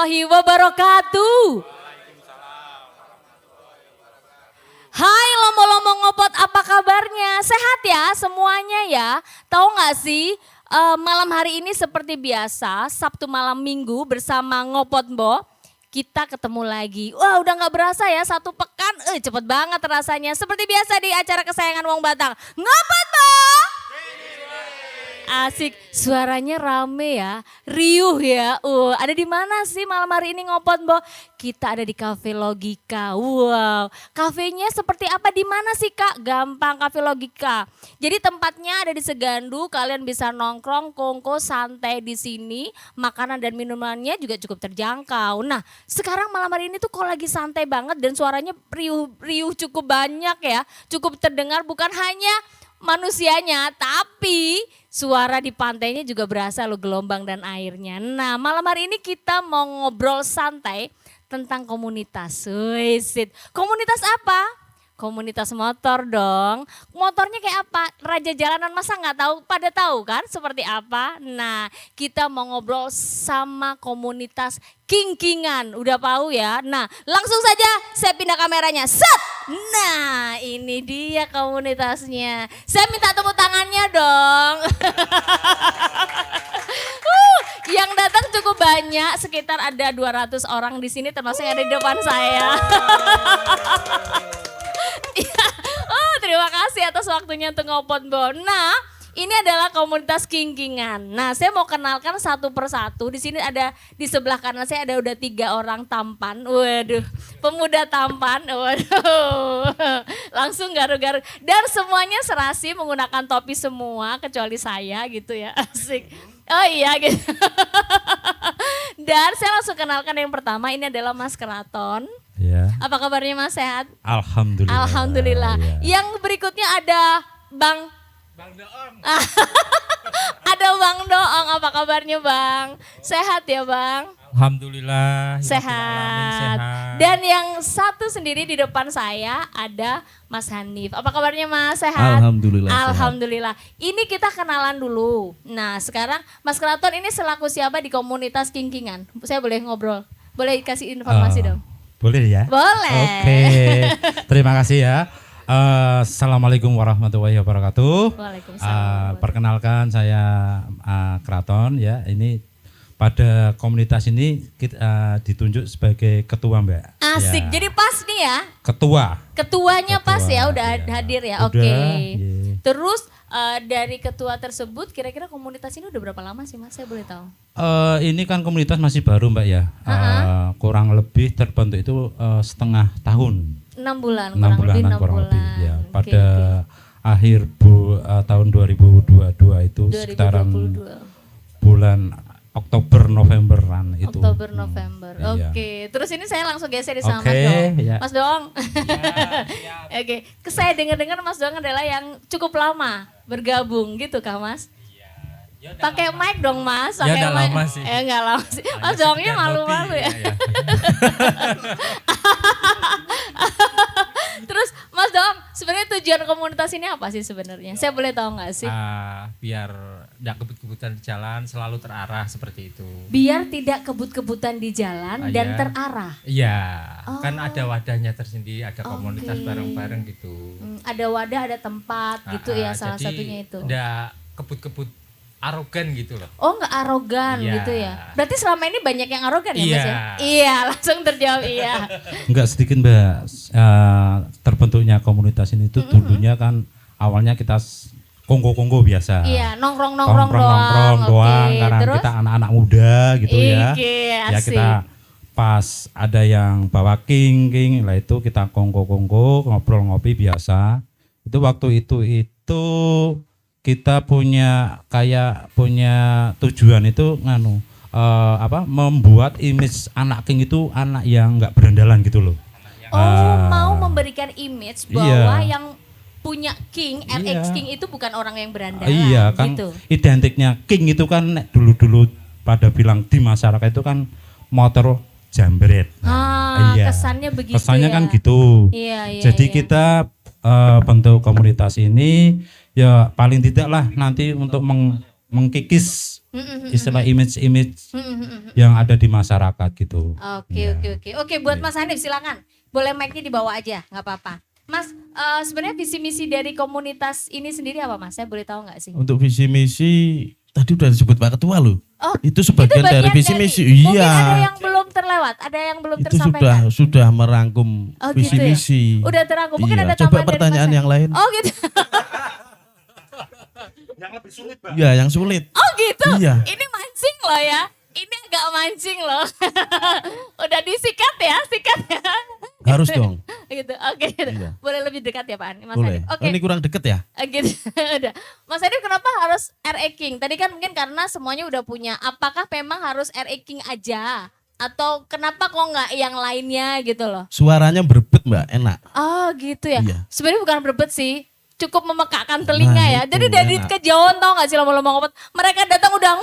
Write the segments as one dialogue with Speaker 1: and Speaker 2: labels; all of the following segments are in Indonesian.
Speaker 1: warahmatullahi wabarakatuh. Hai lomo-lomo ngopot, apa kabarnya? Sehat ya semuanya ya? Tahu gak sih malam hari ini seperti biasa Sabtu malam minggu bersama Ngopot Mbok. Kita ketemu lagi. Wah udah gak berasa ya 1 pekan, cepet banget rasanya. Seperti biasa di acara kesayangan Wong Batang. Ngopot Mbok! Asik, suaranya rame ya, riuh ya. Ada di mana sih malam hari ini Ngopot Mbok? Kita ada di Cafe Logika. Wow, kafenya seperti apa, di mana sih Kak? Gampang, Cafe Logika. Jadi tempatnya ada di Segandu, kalian bisa nongkrong, kongko, santai di sini. Makanan dan minumannya juga cukup terjangkau. Nah, sekarang malam hari ini tuh kok lagi santai banget dan suaranya riuh cukup banyak ya. Cukup terdengar bukan hanya manusianya, tapi suara di pantainya juga berasa loh, gelombang dan airnya. Nah malam hari ini kita mau ngobrol santai tentang komunitas. Wisit, komunitas apa? Komunitas motor dong. Motornya kayak apa? Raja jalanan masa nggak tahu? Pada tahu kan seperti apa? Nah kita mau ngobrol sama komunitas King-Kingan. Udah tahu ya? Nah langsung saja saya pindah kameranya. Set! Nah ini dia komunitasnya. Saya minta tepuk tangannya dong. Yang datang cukup banyak, sekitar ada 200 orang di sini termasuk yang ada di depan saya. Terima kasih atas waktunya untuk Ngopot Mbok. Nah, ini adalah komunitas King-Kingan. Nah, saya mau kenalkan satu persatu. Di sini ada, di sebelah kanan saya ada udah 3 orang tampan. Waduh, pemuda tampan. Waduh, langsung garu-garu. Dan semuanya serasi menggunakan topi semua, kecuali saya gitu ya. Asik. Oh iya gitu. Dan saya langsung kenalkan yang pertama, ini adalah Mas Keraton.
Speaker 2: Ya.
Speaker 1: Apa kabarnya Mas, sehat?
Speaker 2: Alhamdulillah.
Speaker 1: Alhamdulillah.
Speaker 2: Ya.
Speaker 1: Yang berikutnya ada Bang Doong. Ada Bang Doong, apa kabarnya Bang? Sehat ya Bang?
Speaker 2: Alhamdulillah.
Speaker 1: Sehat. Dan yang satu sendiri di depan saya ada Mas Hanif. Apa kabarnya Mas? Sehat?
Speaker 2: Alhamdulillah.
Speaker 1: Alhamdulillah. Ini kita kenalan dulu. Nah sekarang Mas Keraton ini selaku siapa di komunitas King-Kingan? Saya boleh ngobrol? Boleh kasih informasi dong?
Speaker 2: Boleh ya?
Speaker 1: Boleh.
Speaker 2: Oke, terima kasih ya. Assalamualaikum warahmatullahi wabarakatuh.
Speaker 1: Waalaikumsalam.
Speaker 2: Perkenalkan saya Keraton ya. Ini pada komunitas ini kita ditunjuk sebagai ketua Mbak.
Speaker 1: Asik,
Speaker 2: ya.
Speaker 1: jadi pas nih ya. Ketuanya pas ya, udah
Speaker 2: ya.
Speaker 1: hadir ya.
Speaker 2: Udah,
Speaker 1: Oke.
Speaker 2: ya.
Speaker 1: Terus dari ketua tersebut kira-kira komunitas ini udah berapa lama sih Mas? Saya boleh tahu?
Speaker 2: Ini kan komunitas masih baru Mbak ya. Kurang lebih terbentuk itu setengah tahun.
Speaker 1: 6 bulan,
Speaker 2: 6 bulan. Ya. Pada akhir tahun 2022 itu
Speaker 1: 2022.
Speaker 2: sekitaran bulan Oktober Novemberan itu.
Speaker 1: Oktober November.
Speaker 2: Iya.
Speaker 1: Oke. Terus ini saya langsung geser di sama
Speaker 2: Oke,
Speaker 1: Mas Doong.
Speaker 2: ya.
Speaker 1: Mas Doong. Oke. Saya dengar-dengar Mas Doong adalah yang cukup lama bergabung gitu Kak Mas? Pakai mic dong Mas.
Speaker 3: Ya enggak lama sih.
Speaker 1: Enggak lama sih. Mas Doongnya malu-malu ya. Terus Mas Doong, sebenarnya tujuan komunitas ini apa sih sebenarnya? Saya boleh tahu nggak sih?
Speaker 3: Biar tidak kebut-kebutan di jalan, selalu terarah seperti itu.
Speaker 1: Biar tidak kebut-kebutan di jalan dan terarah.
Speaker 3: Iya, kan ada wadahnya tersendiri, ada komunitas bareng-bareng gitu.
Speaker 1: Ada wadah, ada tempat gitu ya, salah satunya itu.
Speaker 3: Tidak kebut-kebut arogan gitu loh.
Speaker 1: Oh nggak arogan gitu ya. Berarti selama ini banyak yang arogan ya Mas ya? Iya, langsung terjawab iya.
Speaker 2: Enggak sedikit Mbak, terbentuknya komunitas ini tuh dulunya kan awalnya kita kongko-kongko biasa.
Speaker 1: Iya, nongkrong-nongkrong
Speaker 2: doang. Karena
Speaker 1: terus?
Speaker 2: kita anak-anak muda gitu ya. Ya
Speaker 1: asik.
Speaker 2: kita pas ada yang bawa king lah itu kita kongko-kongko, ngobrol ngopi biasa. Itu waktu itu kita punya tujuan itu membuat image anak king itu anak yang enggak berandalan gitu loh.
Speaker 1: Mau memberikan image bahwa yang punya king, RX King itu bukan orang yang berandalan
Speaker 2: iya, kan
Speaker 1: gitu.
Speaker 2: Identiknya king itu kan dulu-dulu pada bilang di masyarakat itu kan motor jambret.
Speaker 1: Kesannya begitu.
Speaker 2: Kesannya
Speaker 1: ya.
Speaker 2: kan gitu.
Speaker 1: Iya,
Speaker 2: Jadi kita bentuk komunitas ini ya paling tidak lah nanti untuk mengkikis istilah image-image yang ada di masyarakat gitu.
Speaker 1: Oke, buat Mas Hanif silakan. Boleh mic-nya dibawa aja, nggak apa-apa. Mas, sebenarnya visi misi dari komunitas ini sendiri apa Mas? Saya boleh tahu nggak sih?
Speaker 4: Untuk visi misi tadi udah disebut Pak Ketua loh.
Speaker 1: Oh,
Speaker 4: itu sebagian dari visi misi.
Speaker 1: Mungkin
Speaker 4: Iya.
Speaker 1: ada yang belum terlewat, ada yang belum
Speaker 4: Itu
Speaker 1: tersampaikan.
Speaker 4: sudah merangkum visi
Speaker 1: gitu ya?
Speaker 4: misi.
Speaker 1: Udah terangkum. Mungkin
Speaker 4: Iya.
Speaker 1: ada
Speaker 4: Coba
Speaker 1: tambahan dari
Speaker 4: pertanyaan
Speaker 1: Mas
Speaker 4: yang lain.
Speaker 1: Oh gitu.
Speaker 4: Iya, yang sulit.
Speaker 1: Oh gitu.
Speaker 4: Iya.
Speaker 1: Ini mancing loh ya. Ini agak mancing loh. Udah disikat ya, sikat ya.
Speaker 4: Harus dong.
Speaker 1: Gitu. Oke.
Speaker 4: Iya.
Speaker 1: Boleh lebih dekat ya Pak Mas
Speaker 4: Boleh.
Speaker 1: Hanif? Oke.
Speaker 4: Oh, ini kurang deket ya?
Speaker 1: Gitu. Udah. Mas Hanif kenapa harus RE King? Tadi kan mungkin karena semuanya udah punya. Apakah memang harus RE King aja? Atau kenapa kok nggak yang lainnya gitu loh?
Speaker 4: Suaranya berbet Mbak, enak.
Speaker 1: Oh gitu ya.
Speaker 4: Iya.
Speaker 1: Sebenarnya bukan berbet sih. Cukup memekakkan telinga
Speaker 4: Nah,
Speaker 1: ya.
Speaker 4: itu
Speaker 1: Jadi dari
Speaker 4: enak.
Speaker 1: kejauhan tau gak sih lomba-lomba ngopat. Mereka datang udah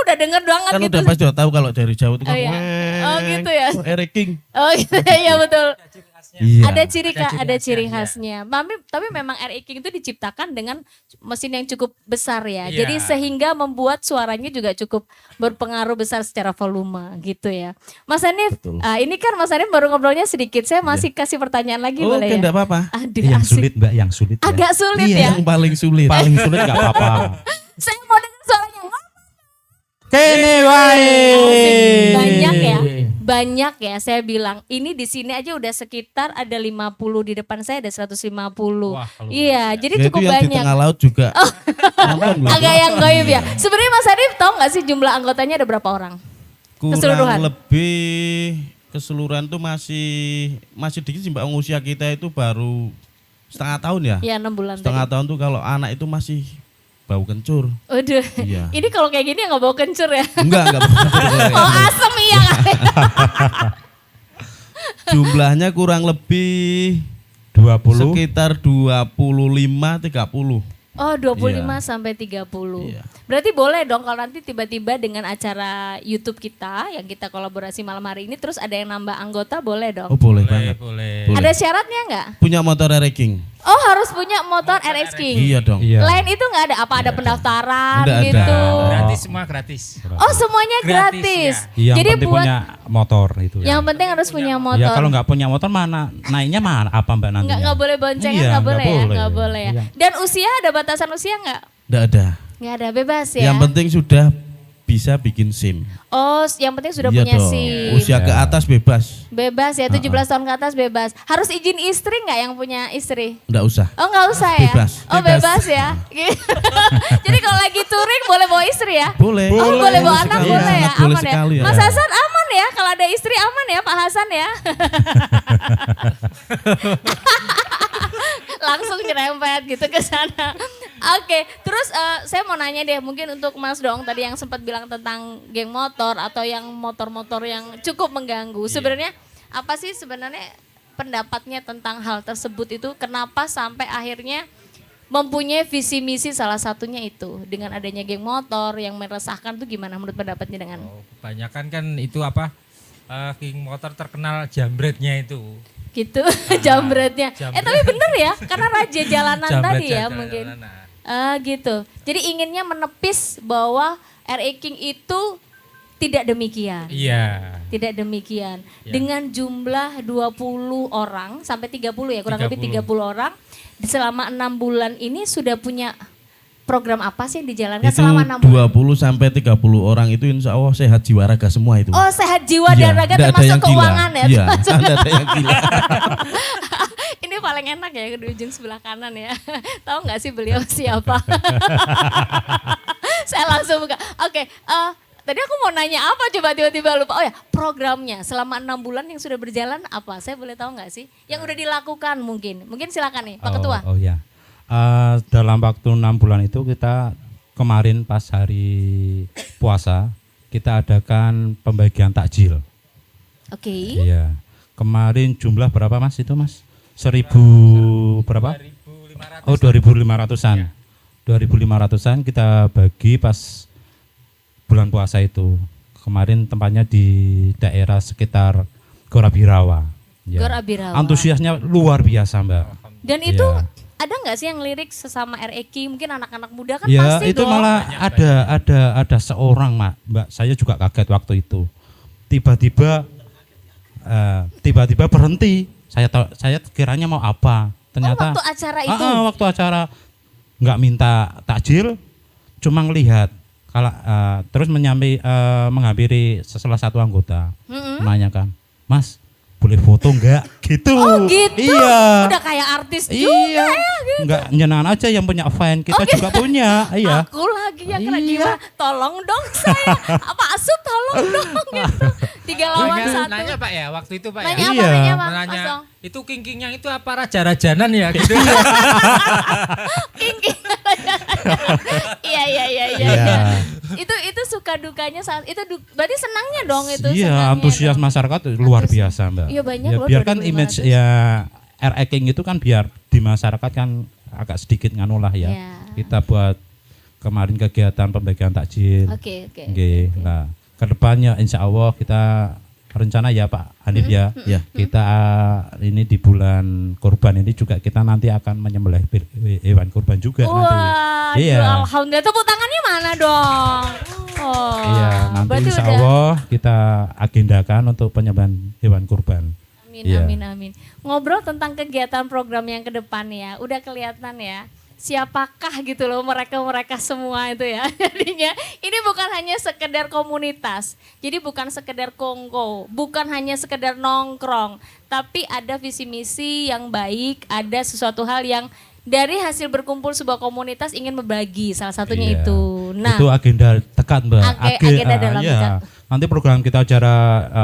Speaker 1: denger banget
Speaker 4: Kan
Speaker 1: gitu.
Speaker 4: udah pasti udah tahu kalau dari jauh itu
Speaker 1: Oh, iya. Oh, gitu ya.
Speaker 4: Eric King.
Speaker 1: Oh gitu ya betul.
Speaker 4: Iya.
Speaker 1: Ada ciri
Speaker 3: Ada ciri
Speaker 1: khasnya. Tapi memang RE King itu diciptakan dengan mesin yang cukup besar ya.
Speaker 3: Iya.
Speaker 1: Jadi sehingga membuat suaranya juga cukup berpengaruh besar secara volume gitu ya. Mas Hanif,
Speaker 4: Betul.
Speaker 1: ini kan Mas Hanif baru ngobrolnya sedikit. Saya masih kasih pertanyaan lagi
Speaker 4: Oh,
Speaker 1: boleh
Speaker 4: oke,
Speaker 1: ya?
Speaker 4: enggak apa-apa.
Speaker 1: Aduh,
Speaker 2: Yang
Speaker 1: asik.
Speaker 2: sulit Mbak, yang sulit. Ya.
Speaker 1: Agak sulit
Speaker 4: Iya,
Speaker 1: ya.
Speaker 4: yang paling sulit.
Speaker 2: Paling sulit nggak apa-apa.
Speaker 1: Saya mau dengar suaranya.
Speaker 2: Kene wae.
Speaker 1: Banyak ya. Banyak ya saya bilang. Ini di sini aja udah sekitar ada 50, di depan saya ada 150.
Speaker 3: Wah, luar
Speaker 1: Iya, jadi
Speaker 4: Ya,
Speaker 1: cukup
Speaker 4: itu yang di
Speaker 1: banyak.
Speaker 4: tengah laut juga. Nonton loh.
Speaker 1: Agak yang goib ya. Sebenarnya Mas Hanif tahu nggak sih jumlah anggotanya ada berapa orang? Keseluruhan.
Speaker 4: Kurang lebih keseluruhan tuh masih dikit sih Mbak. Usia kita itu baru setengah tahun ya.
Speaker 1: Ya 6 bulan
Speaker 4: Setengah
Speaker 1: tadi.
Speaker 4: tahun tuh kalau anak itu masih bau kencur.
Speaker 1: Waduh,
Speaker 4: Iya.
Speaker 1: ini kalau kayak gini nggak bawa kencur ya?
Speaker 4: Enggak bau kencur.
Speaker 1: Oh asem iya.
Speaker 4: Jumlahnya kurang lebih
Speaker 2: 20.
Speaker 4: sekitar 25-30.
Speaker 1: Oh 25
Speaker 4: Iya.
Speaker 1: sampai 30.
Speaker 4: Iya.
Speaker 1: Berarti boleh dong kalau nanti tiba-tiba dengan acara YouTube kita yang kita kolaborasi malam hari ini terus ada yang nambah anggota boleh dong?
Speaker 4: Oh boleh banget.
Speaker 3: Boleh.
Speaker 4: Boleh.
Speaker 1: Ada syaratnya nggak?
Speaker 4: Punya motor ranking.
Speaker 1: Oh harus punya motor RX King.
Speaker 4: Iya dong.
Speaker 2: Iya.
Speaker 1: Lain itu nggak ada? Apa ada pendaftaran
Speaker 4: Nggak ada.
Speaker 1: gitu?
Speaker 3: Gratis, semua gratis.
Speaker 1: Oh semuanya
Speaker 3: Gratis,
Speaker 1: gratis.
Speaker 2: Yang
Speaker 1: Jadi
Speaker 2: penting
Speaker 1: buat
Speaker 2: punya motor itu.
Speaker 1: yang penting harus punya motor.
Speaker 2: Ya kalau nggak punya motor mana naiknya mana apa Mbak nantinya?
Speaker 1: Nggak boleh boncengan,
Speaker 2: Iya,
Speaker 1: nggak boleh ya,
Speaker 2: boleh.
Speaker 1: nggak boleh ya.
Speaker 2: Iya.
Speaker 1: Dan usia ada batasan usia nggak?
Speaker 4: Nggak ada.
Speaker 1: Nggak ada, bebas ya.
Speaker 4: Yang penting sudah bisa bikin SIM.
Speaker 1: Oh, yang penting sudah
Speaker 4: Iya
Speaker 1: punya
Speaker 4: dong.
Speaker 1: SIM.
Speaker 4: Usia ke atas bebas.
Speaker 1: Bebas ya, 17 tahun ke atas bebas. Harus izin istri nggak yang punya istri?
Speaker 4: Nggak usah.
Speaker 1: Oh nggak usah ya?
Speaker 4: Bebas.
Speaker 1: Oh
Speaker 4: Bebas.
Speaker 1: bebas ya? Jadi kalau lagi touring boleh bawa istri ya?
Speaker 4: Boleh.
Speaker 1: Oh boleh bawa anak
Speaker 4: sekali.
Speaker 1: boleh ya?
Speaker 4: Sangat boleh
Speaker 1: Aman ya?
Speaker 4: sekali ya.
Speaker 1: Mas Hasan aman ya? Kalau ada istri aman ya Pak Hasan ya? Langsung nyerempet gitu ke sana. Oke, terus saya mau nanya deh mungkin untuk Mas Dong tadi yang sempat bilang tentang geng motor atau yang motor-motor yang cukup mengganggu. Sebenarnya apa sih sebenarnya pendapatnya tentang hal tersebut itu? Kenapa sampai akhirnya mempunyai visi misi salah satunya itu dengan adanya geng motor yang meresahkan tuh gimana menurut pendapatnya dengan?
Speaker 3: Oh, kebanyakan kan itu apa? King Motor terkenal jambretnya itu.
Speaker 1: Gitu jambretnya.
Speaker 3: jambret.
Speaker 1: Tapi bener ya karena raja jalanan
Speaker 3: Jambret
Speaker 1: tadi ya
Speaker 3: jalanan.
Speaker 1: mungkin. Gitu. Jadi inginnya menepis bahwa RE King itu tidak demikian.
Speaker 3: Iya.
Speaker 1: Tidak demikian.
Speaker 3: Ya.
Speaker 1: Dengan jumlah 20 orang sampai 30 ya, kurang lebih 30 orang selama 6 bulan ini sudah punya program apa sih yang dijalankan
Speaker 4: Itu
Speaker 1: selama 6 bulan?
Speaker 4: 20 sampai 30 orang itu insya Allah sehat jiwa raga semua itu.
Speaker 1: Oh, sehat jiwa
Speaker 4: Iya,
Speaker 1: dan raga
Speaker 4: nggak ada
Speaker 1: termasuk
Speaker 4: yang gila.
Speaker 1: keuangan ya.
Speaker 4: Iya,
Speaker 1: termasuk-
Speaker 4: nggak ada yang gila.
Speaker 1: Ini paling enak ya di ujung sebelah kanan ya. Tahu nggak sih beliau siapa? Saya langsung buka. Oke, tadi aku mau nanya apa coba tiba-tiba lupa. Oh ya, programnya selama 6 bulan yang sudah berjalan apa? Saya boleh tahu nggak sih? Yang udah dilakukan mungkin. Mungkin silakan nih Pak Ketua.
Speaker 2: Oh ya. Dalam waktu 6 bulan itu kita kemarin pas hari puasa kita adakan pembagian takjil.
Speaker 1: Oke.
Speaker 2: Iya. Kemarin jumlah berapa Mas itu Mas? 1000 berapa?
Speaker 3: 2.500.
Speaker 2: Oh 2.500-an. 2.500-an kita bagi pas bulan puasa itu. Kemarin tempatnya di daerah sekitar Gora Birawa. Ya.
Speaker 1: Gor Abirawa.
Speaker 2: Antusiasnya luar biasa Mbak.
Speaker 1: Dan itu
Speaker 2: Iya.
Speaker 1: ada nggak sih yang lirik sesama REK? Mungkin anak-anak muda kan
Speaker 2: Ya
Speaker 1: pasti
Speaker 2: itu
Speaker 1: dong.
Speaker 2: malah ada seorang Mbak, saya juga kaget waktu itu. Tiba-tiba berhenti. Saya kiranya mau apa? Ternyata
Speaker 1: waktu acara itu?
Speaker 2: waktu acara nggak minta takjil, cuma ngelihat. Kalau terus menghampiri salah satu anggota, menanyakan, Mas, boleh foto enggak? Gitu.
Speaker 1: Oh gitu?
Speaker 2: Iya.
Speaker 1: Udah kayak artis juga
Speaker 2: Iya.
Speaker 1: ya gitu.
Speaker 2: Enggak nyenangan aja yang punya fan, kita juga punya. Iya.
Speaker 1: Aku lagi yang kena
Speaker 2: Iya.
Speaker 1: gimana? Tolong dong saya. Apa Asut tolong dong gitu. 3 lawan
Speaker 3: Nanya,
Speaker 1: 1.
Speaker 3: nanya Pak ya, waktu itu Pak
Speaker 1: Nanya
Speaker 3: ya.
Speaker 1: apa?
Speaker 2: Iya.
Speaker 1: Nanya apa?
Speaker 3: Nanya,
Speaker 1: Kosong.
Speaker 3: itu king-kingnya itu apa raja-rajanan ya gitu.
Speaker 1: King. Iya.
Speaker 2: Iya.
Speaker 1: Itu suka dukanya saat itu berarti senangnya dong itu.
Speaker 2: Iya,
Speaker 1: senangnya
Speaker 2: antusias
Speaker 1: dong.
Speaker 2: masyarakat luar biasa, Mbak.
Speaker 1: Iya, banyak
Speaker 2: Ya,
Speaker 1: loh,
Speaker 2: biar kan
Speaker 1: 2.500.
Speaker 2: image ya RE itu kan biar di masyarakat kan agak sedikit nganu lah ya.
Speaker 1: Iya.
Speaker 2: Kita buat kemarin kegiatan pembagian takjil.
Speaker 1: Oke.
Speaker 2: Nggih. Nah, kedepannya insya Allah kita rencana ya Pak Hanif ya, kita ini di bulan kurban ini juga kita nanti akan menyembelih hewan kurban juga nanti.
Speaker 1: Wah,
Speaker 2: Iya.
Speaker 1: alhamdulillah. Tepuk tangannya mana dong? Oh,
Speaker 2: Iya, nanti
Speaker 1: berarti
Speaker 2: insya
Speaker 1: udah.
Speaker 2: Allah kita agendakan untuk penyembelihan hewan kurban.
Speaker 1: Amin,
Speaker 2: Iya.
Speaker 1: amin. Ngobrol tentang kegiatan program yang ke depan ya, udah kelihatan ya. Siapakah gitu loh mereka semua itu ya. Jadinya ini bukan hanya sekedar komunitas. Jadi bukan sekedar kongko, bukan hanya sekedar nongkrong, tapi ada visi misi yang baik, ada sesuatu hal yang dari hasil berkumpul sebuah komunitas ingin berbagi, salah satunya
Speaker 2: Iya.
Speaker 1: itu. Nah,
Speaker 2: Itu agenda dekat Mbak.
Speaker 1: Agenda dalam
Speaker 2: iya.
Speaker 1: dekat.
Speaker 2: Nanti program kita acara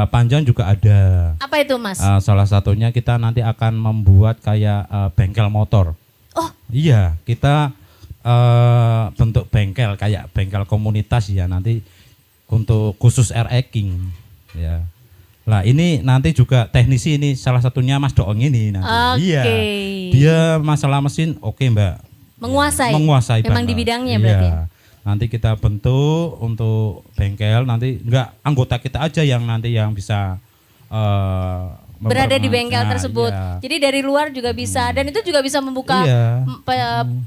Speaker 2: panjang juga ada.
Speaker 1: apa itu Mas?
Speaker 2: Salah satunya kita nanti akan membuat kayak bengkel motor.
Speaker 1: Oh.
Speaker 2: Iya, kita bentuk bengkel kayak bengkel komunitas ya nanti untuk khusus RE King ya. Lah ini nanti juga teknisi ini salah satunya Mas Doong ini nanti.
Speaker 1: Oke.
Speaker 2: Iya. Dia masalah mesin oke Mbak.
Speaker 1: Menguasai.
Speaker 2: Menguasai
Speaker 1: Memang
Speaker 2: banget.
Speaker 1: di bidangnya
Speaker 2: Iya.
Speaker 1: berarti.
Speaker 2: Nanti kita bentuk untuk bengkel nanti enggak anggota kita aja yang nanti yang bisa
Speaker 1: Berada di bengkel
Speaker 2: Nah,
Speaker 1: tersebut.
Speaker 2: iya.
Speaker 1: Jadi dari luar juga bisa dan itu juga bisa membuka
Speaker 2: Iya.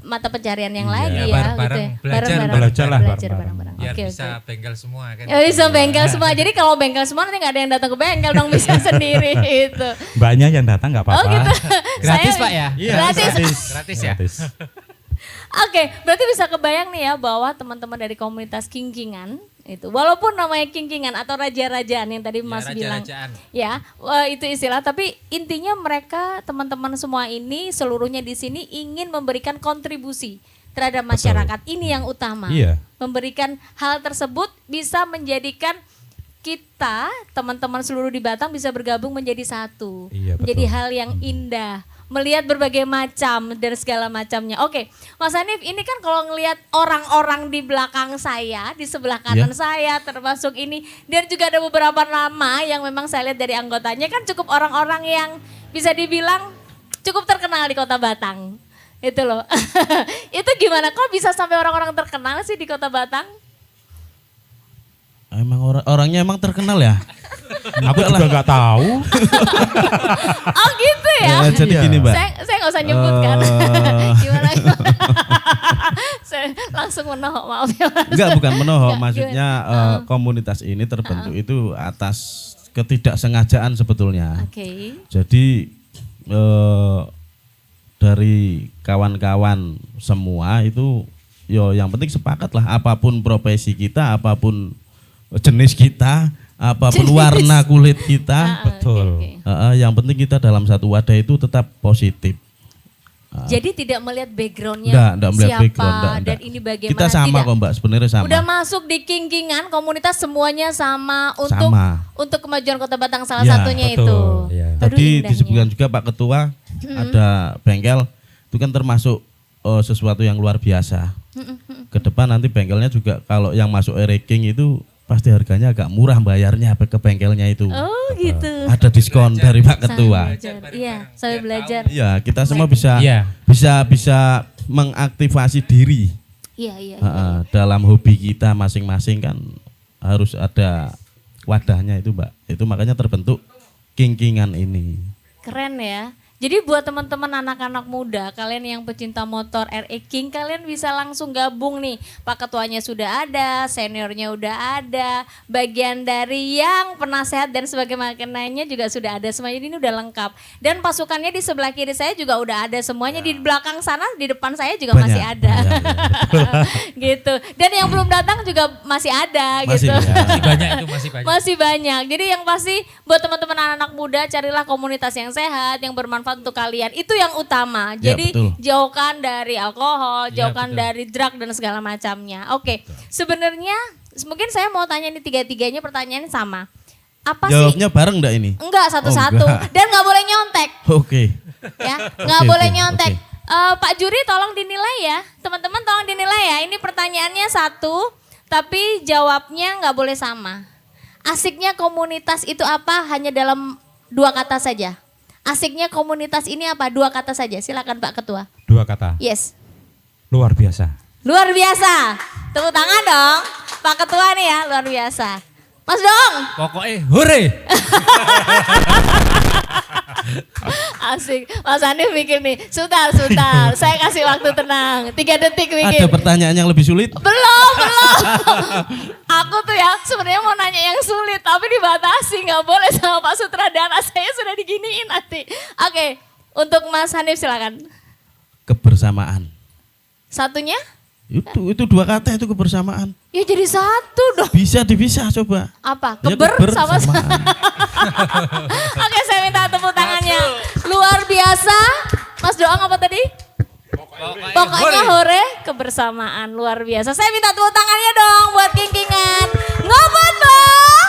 Speaker 1: mata pencarian yang
Speaker 2: Iya.
Speaker 1: lagi ya,
Speaker 3: Bareng-bareng,
Speaker 1: gitu ya.
Speaker 3: belajar
Speaker 2: Belajar lah
Speaker 1: belajar
Speaker 2: bareng-bareng.
Speaker 1: bareng-bareng.
Speaker 3: Biar
Speaker 1: Oke,
Speaker 3: bisa
Speaker 1: oke.
Speaker 3: bengkel semua kan.
Speaker 1: Ya bisa bengkel semua. Jadi kalau bengkel semua nanti nggak ada yang datang ke bengkel dong, bisa sendiri itu.
Speaker 2: Mbaknya yang datang nggak apa-apa.
Speaker 1: Oh gitu.
Speaker 3: Gratis
Speaker 1: Saya-
Speaker 3: Pak ya?
Speaker 2: Iya,
Speaker 1: Gratis.
Speaker 3: Gratis ya?
Speaker 1: Oke, berarti bisa kebayang nih ya bahwa teman-teman dari komunitas King-Kingan itu, walaupun namanya King-Kingan atau raja-rajaan yang tadi Mas bilang,
Speaker 3: raja-rajaan.
Speaker 1: ya itu istilah, tapi intinya mereka teman-teman semua ini seluruhnya di sini ingin memberikan kontribusi terhadap masyarakat. Ini yang utama.
Speaker 2: Iya.
Speaker 1: Memberikan hal tersebut bisa menjadikan kita teman-teman seluruh di Batam bisa bergabung menjadi satu,
Speaker 2: Iya,
Speaker 1: menjadi
Speaker 2: betul.
Speaker 1: hal yang indah, melihat berbagai macam dan segala macamnya. Oke, Mas Hanif, ini kan kalau ngelihat orang-orang di belakang saya, di sebelah kanan saya, termasuk ini, dan juga ada beberapa nama yang memang saya lihat dari anggotanya kan cukup orang-orang yang bisa dibilang cukup terkenal di Kota Batang. Itu loh. Itu gimana? Kok bisa sampai orang-orang terkenal sih di Kota Batang?
Speaker 4: Emang orangnya emang terkenal ya?
Speaker 2: Aku juga nggak tahu.
Speaker 1: Oh gitu ya?
Speaker 4: Jadi
Speaker 2: Iya.
Speaker 4: gini Mbak.
Speaker 1: Saya nggak usah nyebutkan. Gimana? Saya langsung menohok, maaf ya Mas.
Speaker 4: Enggak, bukan menohok,
Speaker 1: Enggak,
Speaker 4: maksudnya komunitas ini terbentuk itu atas ketidaksengajaan sebetulnya.
Speaker 1: Oke.
Speaker 4: Jadi dari kawan-kawan semua itu yo yang penting sepakat lah, apapun profesi kita, apapun jenis kita, apapun
Speaker 1: Jenis.
Speaker 4: warna kulit kita,
Speaker 2: Betul.
Speaker 1: Oke.
Speaker 4: yang penting kita dalam satu wadah itu tetap positif.
Speaker 1: Jadi tidak melihat backgroundnya
Speaker 4: Enggak melihat
Speaker 1: siapa
Speaker 4: background, enggak.
Speaker 1: dan ini bagaimana.
Speaker 4: Kita sama
Speaker 1: Tidak.
Speaker 4: kok Mbak, sebenarnya sama.
Speaker 1: Udah masuk di King-Kingan, komunitas semuanya sama untuk kemajuan Kota Batang salah
Speaker 4: Ya,
Speaker 1: satunya
Speaker 2: betul,
Speaker 1: itu.
Speaker 2: ya.
Speaker 1: Aduh,
Speaker 4: Tadi
Speaker 1: indahnya.
Speaker 4: disebutkan juga Pak Ketua ada bengkel, itu kan termasuk sesuatu yang luar biasa. Ke depan nanti bengkelnya juga kalau yang masuk ranking itu pasti harganya agak murah bayarnya ke bengkelnya itu.
Speaker 1: Oh gitu.
Speaker 4: Ada diskon dari Pak Ketua.
Speaker 1: Iya, sambil belajar.
Speaker 4: Iya, kita semua bisa
Speaker 3: Iya.
Speaker 4: bisa mengaktifasi diri.
Speaker 1: Iya.
Speaker 4: Dalam hobi kita masing-masing kan harus ada wadahnya itu Mbak. Itu makanya terbentuk King-Kingan ini.
Speaker 1: Keren ya. Jadi buat teman-teman anak-anak muda, kalian yang pecinta motor RE King, kalian bisa langsung gabung nih. Pak Ketuanya sudah ada, seniornya udah ada, bagian dari yang penasehat dan sebagainya juga sudah ada. Semuanya ini udah lengkap. Dan pasukannya di sebelah kiri saya juga udah ada semuanya. Di belakang sana, di depan saya juga masih ada. Gitu. Dan yang belum datang juga masih ada gitu.
Speaker 3: Masih banyak itu, masih banyak.
Speaker 1: Masih banyak. Jadi yang pasti buat teman-teman anak-anak muda, carilah komunitas yang sehat, yang bermanfaat untuk kalian. Itu yang utama.
Speaker 4: Ya,
Speaker 1: Jadi
Speaker 4: betul.
Speaker 1: jauhkan dari alkohol,
Speaker 3: Ya,
Speaker 1: jauhkan
Speaker 3: betul.
Speaker 1: dari drug dan segala macamnya. Oke. Sebenarnya mungkin saya mau tanya nih tiga-tiganya pertanyaannya sama. Apa sih?
Speaker 4: Jawabnya bareng enggak ini?
Speaker 1: Enggak, satu-satu.
Speaker 4: Oh, enggak.
Speaker 1: Dan nggak boleh nyontek.
Speaker 4: Oke.
Speaker 1: Ya, nggak
Speaker 4: Oke,
Speaker 1: boleh
Speaker 4: oke,
Speaker 1: nyontek.
Speaker 4: oke.
Speaker 1: Pak Juri tolong dinilai ya. Teman-teman tolong dinilai ya. Ini pertanyaannya satu, tapi jawabnya nggak boleh sama. Asiknya komunitas itu apa? Hanya dalam 2 kata saja. Asiknya komunitas ini apa? 2 kata saja. Silakan Pak Ketua.
Speaker 2: 2 kata.
Speaker 1: Yes.
Speaker 2: Luar biasa.
Speaker 1: Luar biasa. Tepuk tangan dong. Pak Ketua nih ya, luar biasa. Mas Dong.
Speaker 3: Pokoknya hore.
Speaker 1: Asik. Mas Hanif mikir nih. Sudah. Saya kasih waktu tenang. 3 detik mikir.
Speaker 4: Ada pertanyaan yang lebih sulit?
Speaker 1: Belum. Aku tuh ya sebenarnya mau nanya yang sulit tapi dibatasi, nggak boleh sama Pak Sutradara, saya sudah diginiin nanti. Oke, untuk Mas Hanif silakan.
Speaker 4: Kebersamaan.
Speaker 1: Satunya?
Speaker 4: Itu 2 kata itu kebersamaan.
Speaker 1: Ya jadi satu dong.
Speaker 4: Bisa dipisah coba.
Speaker 1: Apa?
Speaker 4: Ya,
Speaker 1: Keber sama
Speaker 4: kebersamaan.
Speaker 1: Oke, saya minta tepuk tangannya. Luar biasa. Mas Doang apa tadi? Pokoknya hore kebersamaan luar biasa. Saya minta tepuk tangannya dong buat King-Kingan. Ngopot Bang.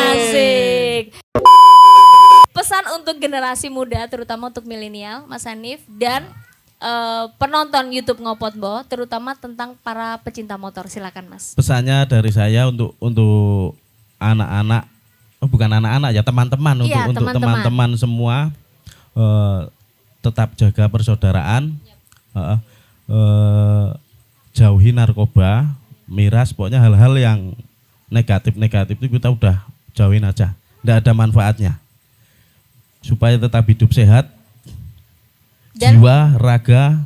Speaker 1: Asik. Pesan untuk generasi muda terutama untuk milenial Mas Hanif dan penonton YouTube Ngopot Bo terutama tentang para pecinta motor. Silakan Mas.
Speaker 4: Pesannya dari saya untuk anak-anak, bukan anak-anak ya teman-teman,
Speaker 1: Iya,
Speaker 4: untuk
Speaker 1: teman-teman.
Speaker 4: teman-teman semua tetap jaga persaudaraan, jauhi narkoba, miras, pokoknya hal-hal yang negatif itu kita udah jauhin aja, tidak ada manfaatnya. Supaya tetap hidup sehat,
Speaker 1: Dan
Speaker 4: jiwa, raga,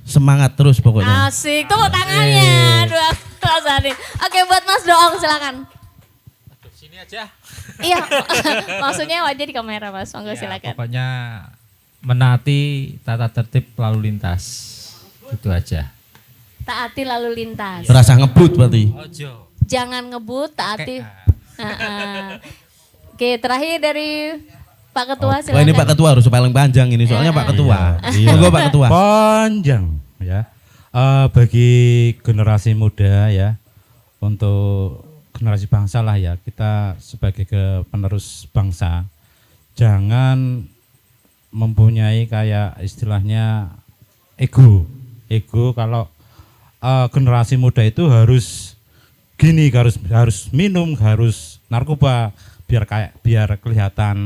Speaker 4: semangat terus pokoknya.
Speaker 1: asik, tepuk tangannya. Dua Mas Hanif. Oke, buat Mas Doong silakan.
Speaker 3: Sini aja.
Speaker 1: Iya, maksudnya wajah di kamera Mas, monggo
Speaker 3: Ya,
Speaker 1: silakan.
Speaker 3: pokoknya menaati tata tertib lalu lintas. Itu aja.
Speaker 1: Taati lalu lintas.
Speaker 4: Rasa ngebut berarti.
Speaker 3: Ojo.
Speaker 1: Jangan ngebut, taati.
Speaker 3: Kayak,
Speaker 1: Oke, terakhir dari Pak Ketua
Speaker 4: Wah
Speaker 1: silakan.
Speaker 4: ini Pak Ketua harus paling panjang ini soalnya Pak Ketua.
Speaker 2: Iya.
Speaker 4: Monggo Pak Ketua.
Speaker 2: Panjang ya. Bagi generasi muda ya, untuk generasi bangsa lah ya, kita sebagai penerus bangsa jangan mempunyai kayak istilahnya ego kalau generasi muda itu harus gini, harus minum, harus narkoba biar kelihatan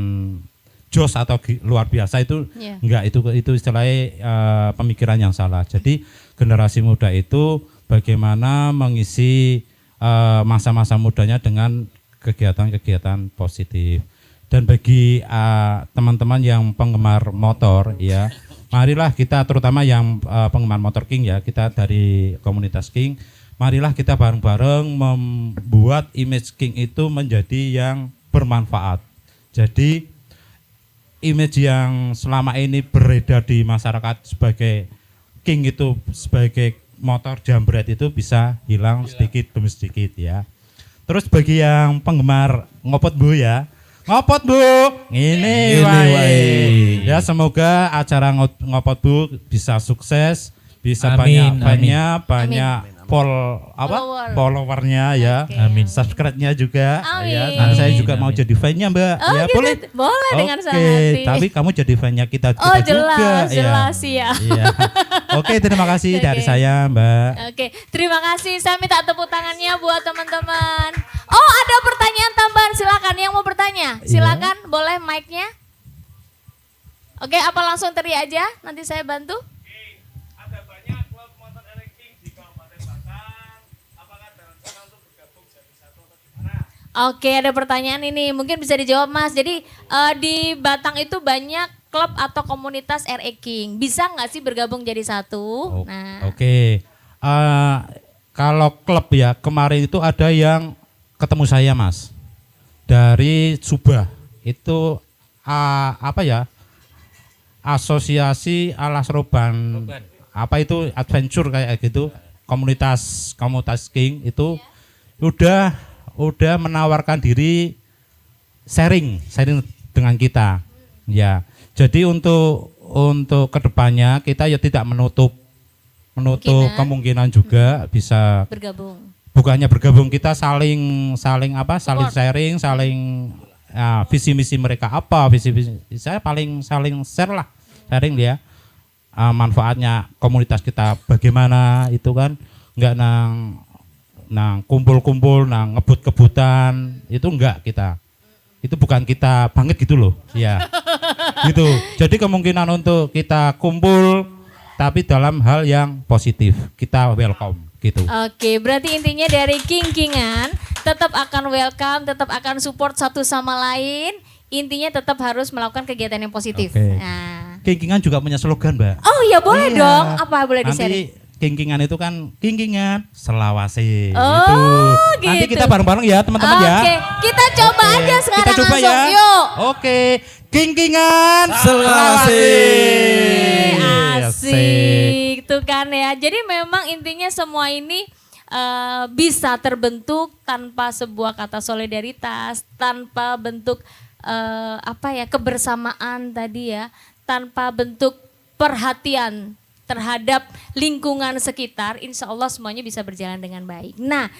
Speaker 2: jos atau luar biasa itu.
Speaker 1: Iya.
Speaker 2: Enggak, itu istilahnya pemikiran yang salah. Jadi generasi muda itu bagaimana mengisi masa-masa mudanya dengan kegiatan-kegiatan positif. Dan bagi teman-teman yang penggemar motor ya, marilah kita terutama yang penggemar motor King ya, kita dari komunitas King, marilah kita bareng-bareng membuat image King itu menjadi yang bermanfaat. Jadi image yang selama ini beredar di masyarakat sebagai King itu sebagai motor jambret itu bisa hilang sedikit demi sedikit ya. Terus bagi yang penggemar Ngopot Bu ya, Ngopot Bu, ini wae. Ya semoga acara Ngopot Bu bisa sukses, bisa
Speaker 3: Amin,
Speaker 2: banyak
Speaker 1: Follower.
Speaker 2: followernya ya.
Speaker 1: Oke.
Speaker 3: Amin.
Speaker 2: Subscribe-nya juga
Speaker 1: Amin.
Speaker 2: ya. Karena saya juga
Speaker 3: Amin.
Speaker 2: mau jadi fan-nya Mbak.
Speaker 1: Oh,
Speaker 2: Ya
Speaker 1: gitu.
Speaker 2: boleh.
Speaker 1: Boleh dengan senang
Speaker 2: Oke,
Speaker 1: hati.
Speaker 2: tapi kamu jadi fan-nya kita
Speaker 1: Oh,
Speaker 2: juga.
Speaker 1: jelas ya.
Speaker 2: Iya. Oke, terima kasih dari
Speaker 1: Oke.
Speaker 2: saya Mbak.
Speaker 1: Oke, terima kasih. Saya minta tepuk tangannya buat teman-teman. Oh, ada pertanyaan tambahan. Silakan yang mau bertanya. Silakan, boleh mic-nya. Oke, apa langsung teriak aja? Nanti saya bantu.
Speaker 5: Ada banyak klub motor ranking di Kabupaten Batang. Apakah ada rencana untuk bergabung jadi satu atau gimana?
Speaker 1: Oke, ada pertanyaan ini. Mungkin bisa dijawab Mas. Jadi di Batang itu banyak klub atau komunitas RE King. Bisa nggak sih bergabung jadi satu? Nah,
Speaker 2: Oke. Kalau klub ya, kemarin itu ada yang ketemu saya Mas. Dari Subah. Itu apa ya? Asosiasi Alas Roban. Apa itu adventure kayak gitu. Komunitas King itu udah menawarkan diri sharing dengan kita. Ya. Jadi untuk kedepannya kita ya tidak menutup kemungkinan juga bisa
Speaker 1: bergabung.
Speaker 2: bukannya bergabung, kita saling sharing, visi misi mereka apa, visi saya saling share lah, sharing dia manfaatnya komunitas kita bagaimana itu kan, enggak nang kumpul nang ngebut-kebutan itu enggak, itu bukan kita banget gitu loh ya. Gitu, jadi kemungkinan untuk kita kumpul tapi dalam hal yang positif kita welcome gitu.
Speaker 1: Oke, berarti intinya dari King-Kingan tetap akan welcome, tetap akan support satu sama lain. Intinya tetap harus melakukan kegiatan yang positif.
Speaker 2: Oke.
Speaker 1: Nah.
Speaker 2: King-Kingan juga punya slogan, Mbak.
Speaker 1: Oh ya boleh
Speaker 2: Iya.
Speaker 1: dong. Apa boleh di-share?
Speaker 2: Nanti King-Kingan itu kan King-Kingan Selawase.
Speaker 1: Oh,
Speaker 2: Nanti
Speaker 1: gitu.
Speaker 2: kita bareng-bareng ya teman-teman ya.
Speaker 1: Oke, kita coba
Speaker 2: Oke,
Speaker 1: aja sekarang
Speaker 2: kita coba
Speaker 1: langsung.
Speaker 2: ya.
Speaker 1: Yuk.
Speaker 2: Oke, King-Kingan
Speaker 4: Selawase.
Speaker 1: Asik, tuh kan ya. Jadi memang intinya semua ini bisa terbentuk tanpa sebuah kata solidaritas, tanpa bentuk kebersamaan tadi ya, tanpa bentuk perhatian terhadap lingkungan sekitar, insya Allah semuanya bisa berjalan dengan baik. Nah,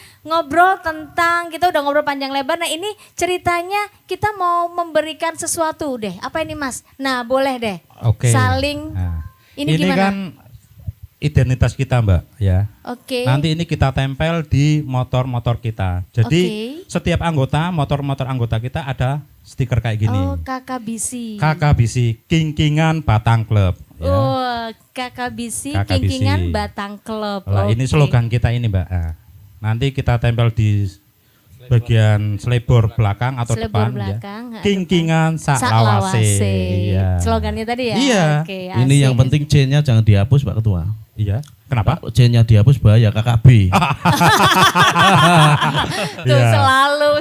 Speaker 1: kita udah ngobrol panjang lebar, nah ini ceritanya kita mau memberikan sesuatu deh. Apa ini Mas? Nah boleh deh,
Speaker 2: Oke.
Speaker 1: saling,
Speaker 2: Nah,
Speaker 1: ini gimana?
Speaker 2: kan identitas kita Mbak ya.
Speaker 1: Oke.
Speaker 2: Nanti ini kita tempel di motor-motor kita. Jadi setiap motor-motor anggota kita ada stiker kayak gini.
Speaker 1: Oh, KKBC.
Speaker 2: KKBC, King-Kingan Batang Club. Ya.
Speaker 1: Oh, KKBC,
Speaker 2: KKBC.
Speaker 1: King-Kingan Batang Club.
Speaker 2: Lah, ini
Speaker 1: Oke.
Speaker 2: slogan kita ini Mbak. Nah, nanti kita tempel di bagian selebor belakang atau
Speaker 1: Selebor
Speaker 2: depan
Speaker 1: belakang,
Speaker 2: ya. King-Kingan Saklawase. Iya.
Speaker 1: Slogannya tadi ya.
Speaker 2: Iya.
Speaker 1: Oke,
Speaker 4: Ini yang
Speaker 1: asik.
Speaker 4: penting C-nya jangan dihapus Pak Ketua.
Speaker 2: Iya. Kenapa?
Speaker 4: Kalau C-nya dihapus bahaya KKB.
Speaker 1: Tuh
Speaker 2: Iya.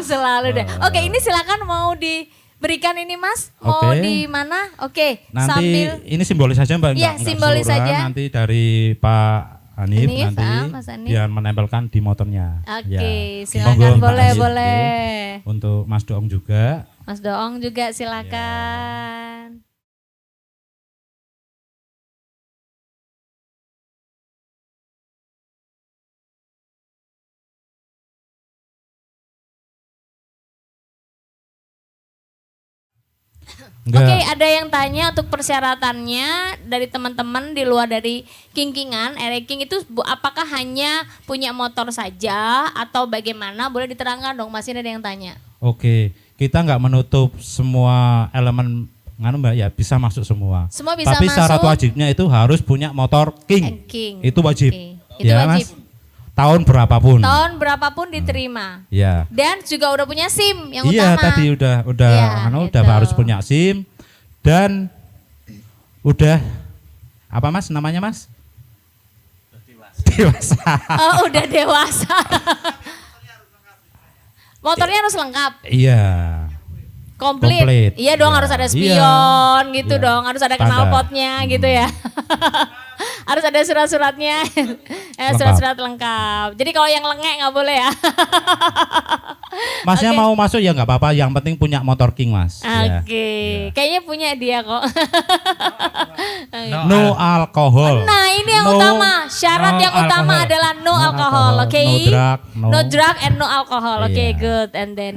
Speaker 1: selalu deh. Oke, ini silakan mau diberikan ini Mas. Mau
Speaker 2: Oke.
Speaker 1: di mana? Oke,
Speaker 2: Nanti
Speaker 1: sambil
Speaker 2: ini simbolis saja Mbak.
Speaker 1: Iya,
Speaker 2: enggak
Speaker 1: simbolis
Speaker 2: keseluruhan.
Speaker 1: saja.
Speaker 2: Nanti dari Pak Hanif
Speaker 1: Hanif,
Speaker 2: nanti
Speaker 1: Mas Hanif.
Speaker 2: biar menempelkan di motornya.
Speaker 1: Oke,
Speaker 2: Ya.
Speaker 1: silakan
Speaker 2: Monggo, Mbak
Speaker 1: boleh,
Speaker 2: Hanif.
Speaker 1: boleh.
Speaker 2: Untuk Mas Doong juga.
Speaker 1: Mas Doong juga silakan.
Speaker 2: Enggak.
Speaker 1: Oke, ada yang tanya untuk persyaratannya dari teman-teman di luar dari King-Kingan, RE King itu apakah hanya punya motor saja atau bagaimana? Boleh diterangkan dong, masih ada yang tanya.
Speaker 2: Oke, kita nggak menutup semua elemen Mbak ya, bisa masuk semua.
Speaker 1: Semua bisa
Speaker 2: Tapi syarat
Speaker 1: masuk.
Speaker 2: wajibnya itu harus punya motor King.
Speaker 1: King.
Speaker 2: Itu wajib.
Speaker 1: Oke. Itu
Speaker 2: Ya,
Speaker 1: wajib.
Speaker 2: Mas? Tahun berapapun.
Speaker 1: Tahun berapapun diterima.
Speaker 2: Ya.
Speaker 1: Dan juga udah punya SIM yang
Speaker 2: Iya,
Speaker 1: utama.
Speaker 2: tadi udah
Speaker 1: Iya,
Speaker 2: udah
Speaker 1: gitu.
Speaker 2: harus punya SIM dan udah apa Mas namanya Mas? Dewasa.
Speaker 1: Oh, udah dewasa. Motornya harus lengkap.
Speaker 2: Iya.
Speaker 1: Komplit. Iya dong,
Speaker 2: Iya.
Speaker 1: harus ada
Speaker 2: Iya.
Speaker 1: spion gitu
Speaker 2: Iya.
Speaker 1: dong, harus ada
Speaker 2: Standar.
Speaker 1: knalpotnya gitu ya. Harus ada surat-suratnya, surat-surat lengkap. Jadi kalau yang lengek nggak boleh ya.
Speaker 2: Masnya
Speaker 1: Oke.
Speaker 2: mau masuk ya nggak apa-apa, yang penting punya motor King Mas. Ya.
Speaker 1: Oke, kayaknya punya dia kok.
Speaker 2: No alkohol.
Speaker 1: Nah ini yang
Speaker 2: No-
Speaker 1: utama, syarat
Speaker 2: no
Speaker 1: yang utama
Speaker 2: alcohol.
Speaker 1: adalah no
Speaker 2: No
Speaker 1: alcohol,
Speaker 2: alcohol,
Speaker 1: oke?
Speaker 2: no drug, no-
Speaker 1: No drug and no alcohol, oke
Speaker 2: Iya.
Speaker 1: good. And then,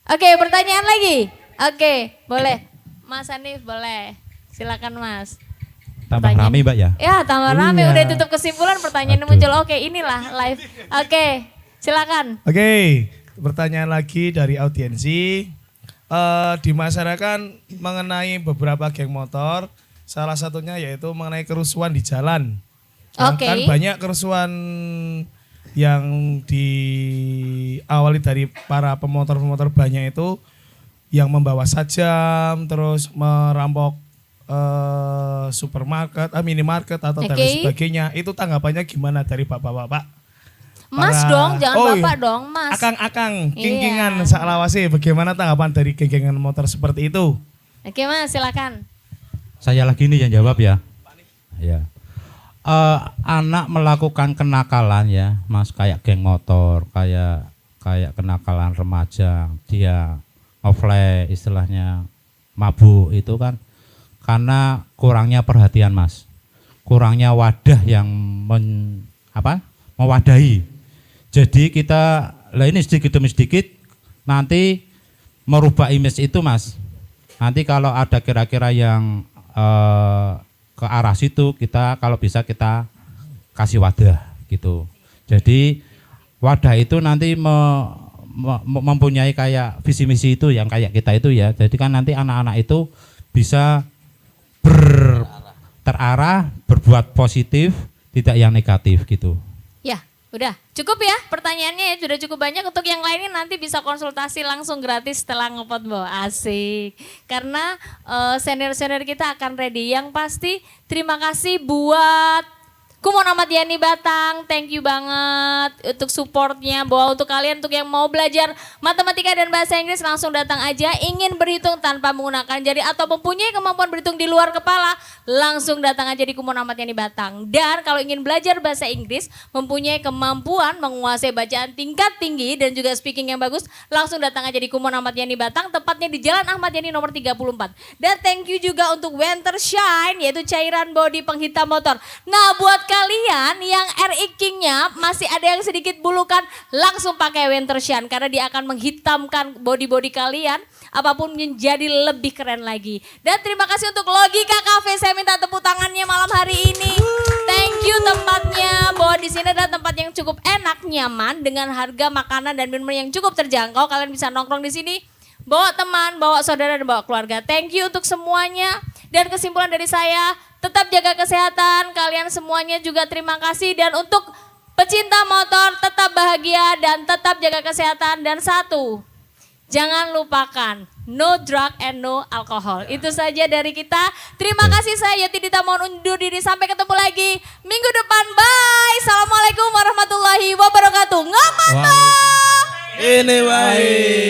Speaker 1: oke pertanyaan lagi, oke boleh, Mas Hanif boleh, silakan Mas.
Speaker 2: Tambah
Speaker 1: Pertanyaan.
Speaker 2: rame Mbak ya.
Speaker 1: Ya tambah rame,
Speaker 2: Iya.
Speaker 1: udah tutup kesimpulan pertanyaan
Speaker 2: Aduh.
Speaker 1: muncul, oke inilah live, oke silakan.
Speaker 5: Oke, pertanyaan lagi dari audiensi. Di masyarakat mengenai beberapa geng motor, salah satunya yaitu mengenai kerusuhan di jalan.
Speaker 1: Oke.
Speaker 5: Kan banyak kerusuhan yang diawali dari para pemotor-pemotor banyak itu yang membawa sajam, terus merampok supermarket, minimarket atau dan lain sebagainya. Itu tanggapannya gimana dari bapak-bapak?
Speaker 1: Mas dong, jangan bapak dong, mas.
Speaker 5: Akang-akang, kingkingan saklawase, bagaimana tanggapan dari geng-gengan motor seperti itu?
Speaker 1: Oke mas, silakan.
Speaker 2: Saya lagi nih yang jawab ya. Ya. Anak melakukan kenakalan ya, Mas, kayak geng motor, kayak kenakalan remaja, dia ngefly istilahnya mabuk itu kan karena kurangnya perhatian, Mas. Kurangnya wadah yang mewadahi. Jadi kita ini sedikit demi sedikit nanti merubah image itu, Mas. Nanti kalau ada kira-kira yang ke arah situ, kita kalau bisa kita kasih wadah gitu. Jadi wadah itu nanti mempunyai kayak visi misi itu yang kayak kita itu ya. Jadi kan nanti anak-anak itu bisa terarah, berbuat positif, tidak yang negatif gitu.
Speaker 1: Ya, udah cukup ya pertanyaannya ya, sudah cukup banyak. Untuk yang lainnya nanti bisa konsultasi langsung gratis setelah ngepot bawa asik. Karena senior-senior kita akan ready. Yang pasti terima kasih buat Kumon Ahmad Yani Batang, thank you banget untuk supportnya. Bahwa untuk kalian untuk yang mau belajar matematika dan bahasa Inggris langsung datang aja. Ingin berhitung tanpa menggunakan jari atau mempunyai kemampuan berhitung di luar kepala, langsung datang aja di Kumon Ahmad Yani Batang. Dan kalau ingin belajar bahasa Inggris, mempunyai kemampuan menguasai bacaan tingkat tinggi dan juga speaking yang bagus, langsung datang aja di Kumon Ahmad Yani Batang, tepatnya di Jalan Ahmad Yani nomor 34. Dan thank you juga untuk Winter Shine, yaitu cairan body penghitam motor. Nah, buat kalian yang RX King-nya masih ada yang sedikit bulukan, langsung pakai Winter Shine karena dia akan menghitamkan body-body kalian apapun menjadi lebih keren lagi. Dan terima kasih untuk Logika Cafe, saya minta tepuk tangannya malam hari ini. Thank you tempatnya, bahwa di sini adalah tempat yang cukup enak, nyaman dengan harga makanan dan minuman yang cukup terjangkau. Kalian bisa nongkrong di sini, bawa teman, bawa saudara dan bawa keluarga. Thank you untuk semuanya. Dan kesimpulan dari saya, tetap jaga kesehatan, kalian semuanya juga terima kasih. Dan untuk pecinta motor, tetap bahagia dan tetap jaga kesehatan. Dan satu, jangan lupakan, no drug and no alcohol. Itu saja dari kita. Terima kasih, saya Yati Dita mohon undur diri. Sampai ketemu lagi minggu depan. Bye. Assalamualaikum warahmatullahi wabarakatuh. Ngapa?
Speaker 4: Ini wae.